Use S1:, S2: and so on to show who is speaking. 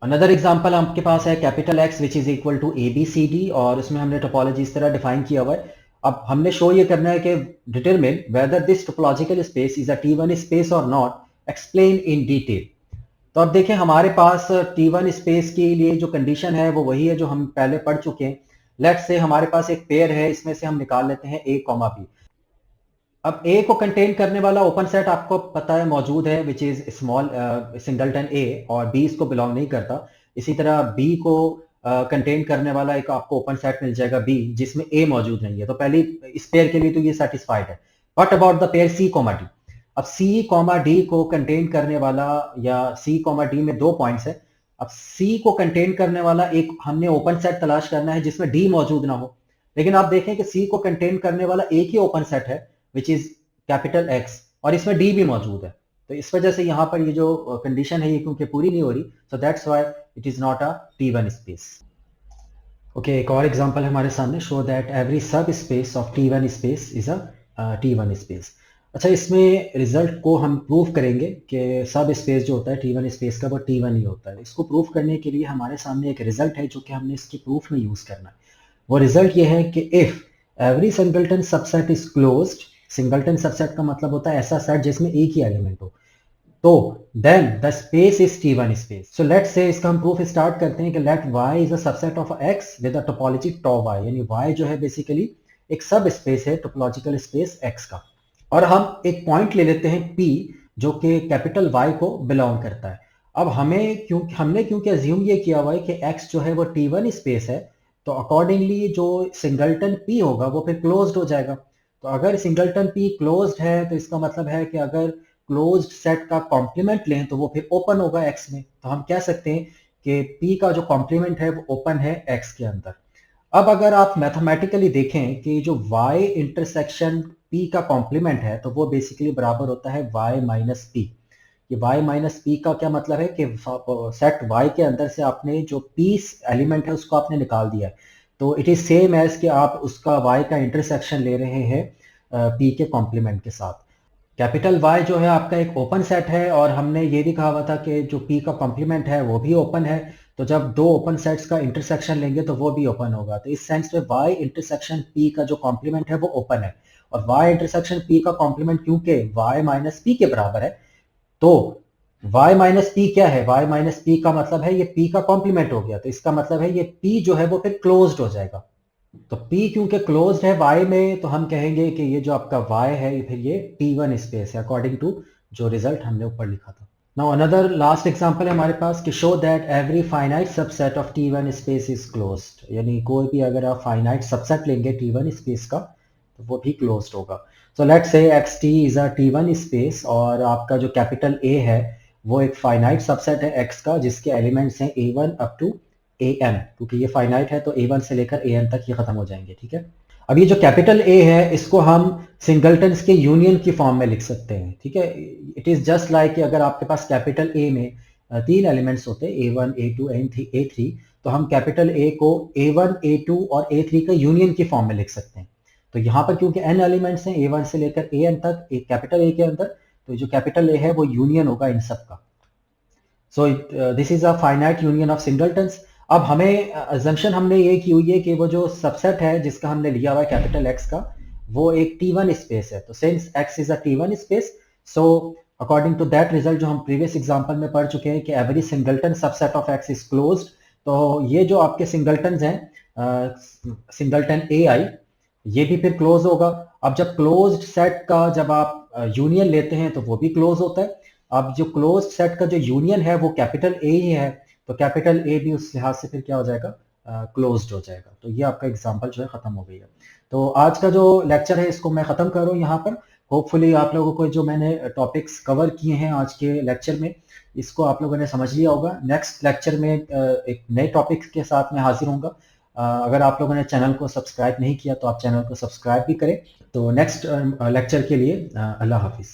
S1: Another example आपके पास है capital X which is equal to A B C D, और उसमें हमने टोपोलॉजी इस तरह डिफाइन किया हुआ है। अब हमने शो ये करना है कि determine whether this topological space is a T one space और नॉट, एक्सप्लेन इन डिटेल। तो अब देखें हमारे पास टी वन स्पेस के लिए जो कंडीशन है वो वही है जो हम पहले पढ़ चुके हैं। लेट्स से हमारे पास एक पेयर है, इसमें से हम निकाल लेते हैं ए कॉमा बी। अब ए को कंटेन करने वाला ओपन सेट आपको पता है मौजूद है विच इज स्मॉल सिंगलटन ए, और बी इसको बिलोंग नहीं करता। इसी तरह बी को कंटेन करने वाला एक आपको ओपन सेट मिल जाएगा बी जिसमें ए मौजूद नहीं है। तो पहली इस पेयर के लिए तो ये सेटिस्फाइड है। What about the pair C comma D? अब सी कॉमा डी को कंटेन करने वाला, या सी कॉमा डी में दो पॉइंट्स है। अब सी को कंटेन करने वाला एक हमने ओपन सेट तलाश करना है जिसमें डी मौजूद ना हो। लेकिन आप देखें कि सी को कंटेन करने वाला एक ही ओपन सेट है विच इज कैपिटल एक्स, और इसमें डी भी मौजूद है। तो इस वजह से यहाँ पर ये जो कंडीशन है ये क्योंकि पूरी नहीं हो रही, so that's why it is not a T one space. Okay, एक और एग्जांपल हमारे सामने, शो दैट एवरी सब space of T one space is a T one space. अच्छा, इसमें रिजल्ट को हम प्रूव करेंगे कि सब स्पेस जो होता है टी वन स्पेस का वो टी वन ही होता है। इसको प्रूव करने के लिए हमारे सामने एक रिजल्ट है जो कि हमने इसके प्रूफ में यूज करना है। वो रिजल्ट ये है कि if every singleton subset is closed, singleton subset का मतलब होता है ऐसा सेट जिसमें एक ही एलिमेंट हो, तो then the space is T one space. So let's say इसका हम प्रूफ स्टार्ट करते हैं कि let y is a subset of x with a topology tau y, यानी y जो है बेसिकली एक सब स्पेस है टोपोलॉजिकल स्पेस x का। और हम एक पॉइंट ले लेते हैं p जो कि कैपिटल Y को बिलोंग करता है। अब हमने क्योंकि अज्यूम ये किया हुआ है कि x जो है वो टी वन स्पेस है, तो अकॉर्डिंगली जो सिंगलटन p होगा वो फिर क्लोज्ड हो जाएगा। तो अगर सिंगलटन p क्लोज्ड है तो इसका मतलब है कि अगर क्लोज्ड सेट का कॉम्प्लीमेंट लें तो वो फिर ओपन होगा x में। तो हम कह सकते हैं कि p का जो कॉम्प्लीमेंट है वो ओपन है x के अंदर। अब अगर आप मैथमेटिकली देखें कि जो y इंटरसेक्शन p का कॉम्प्लीमेंट है तो वो बेसिकली बराबर होता है y माइनस पी। ये y माइनस पी का क्या मतलब है कि सेट y के अंदर से आपने जो p एलिमेंट है उसको आपने निकाल दिया है। तो इट इज सेम एज कि आप उसका y का इंटरसेक्शन ले रहे हैं p के कॉम्प्लीमेंट के साथ। कैपिटल Y जो है आपका एक ओपन सेट है, और हमने ये भी कहा हुआ था कि जो P का कॉम्प्लीमेंट है वो भी ओपन है। तो जब दो ओपन सेट्स का इंटरसेक्शन लेंगे तो वो भी ओपन होगा। तो इस सेंस में Y इंटरसेक्शन P का जो कॉम्प्लीमेंट है वो ओपन है, और Y इंटरसेक्शन P का कॉम्प्लीमेंट क्योंकि Y माइनस पी के बराबर है, तो y माइनस पी क्या है? y माइनस पी का मतलब है ये p का कॉम्प्लीमेंट हो गया, तो इसका मतलब है ये p जो है वो फिर क्लोज्ड हो जाएगा। तो P क्योंकि क्लोज्ड है y में, तो हम कहेंगे कि ये जो आपका y है फिर ये T1 स्पेस है अकॉर्डिंग टू जो रिजल्ट हमने ऊपर लिखा था। नाउ अनदर लास्ट एग्जांपल है हमारे पास कि show that every finite subset of T1 space is closed, यानी कोई भी अगर आप फाइनाइट सबसेट लेंगे T1 स्पेस का तो वो भी क्लोज्ड होगा। सो लेट्स से xt is a T1 space, और आपका जो कैपिटल A है वो एक फाइनाइट सबसेट है x का जिसके एलिमेंट्स हैं A1 अप टू an, क्योंकि ये फाइनाइट है तो A1 से लेकर an तक ये खत्म हो जाएंगे, ठीक है। अब ये जो कैपिटल A है इसको हम सिंगलटन्स के यूनियन की फॉर्म में लिख सकते हैं, ठीक है। इट इज जस्ट लाइक अगर आपके पास कैपिटल A में तीन एलिमेंट्स होते हैं A1 A2 A3, तो हम कैपिटल A को A1 A2 और A3 का यूनियन की फॉर्म में लिख सकते हैं। तो यहाँ पर क्योंकि n एलिमेंट्स हैं A1 से लेकर an तक एक कैपिटल A के अंदर, तो जो कैपिटल A है वो यूनियन होगा इन सब का। So this is a finite union of singletons. अब हमें अजम्पशन हमने ये की हुई है कि वो जो सबसेट है जिसका हमने लिया हुआ है कैपिटल एक्स का, वो एक T1 स्पेस है। तो since x is a T1 space, so according to that result जो हम प्रीवियस एग्जांपल में पढ़ चुके हैं कि every singleton subset of x is closed, तो ये जो आपके सिंगलटन्स हैं सिंगलटन AI ये भी फिर क्लोज होगा। अब जब क्लोज्ड सेट का जब आप यूनियन लेते हैं तो वो भी क्लोज होता है। अब जो क्लोज सेट का जो यूनियन है वो कैपिटल ए ही है, तो कैपिटल ए भी उस लिहाज से फिर क्या हो जाएगा? क्लोज्ड हो जाएगा। तो ये आपका एग्जांपल जो है खत्म हो गई है। तो आज का जो लेक्चर है इसको मैं खत्म कर रहा हूँ यहाँ पर। होपफुली आप लोगों को जो मैंने टॉपिक्स कवर किए हैं आज के लेक्चर में, इसको आप लोगों ने समझ लिया होगा। नेक्स्ट लेक्चर में एक नए टॉपिक के साथ मैं हाजिर होऊंगा। अगर आप लोगों ने चैनल को सब्सक्राइब नहीं किया तो आप चैनल को सब्सक्राइब भी करें। तो नेक्स्ट लेक्चर के लिए अल्लाह हाफिज़।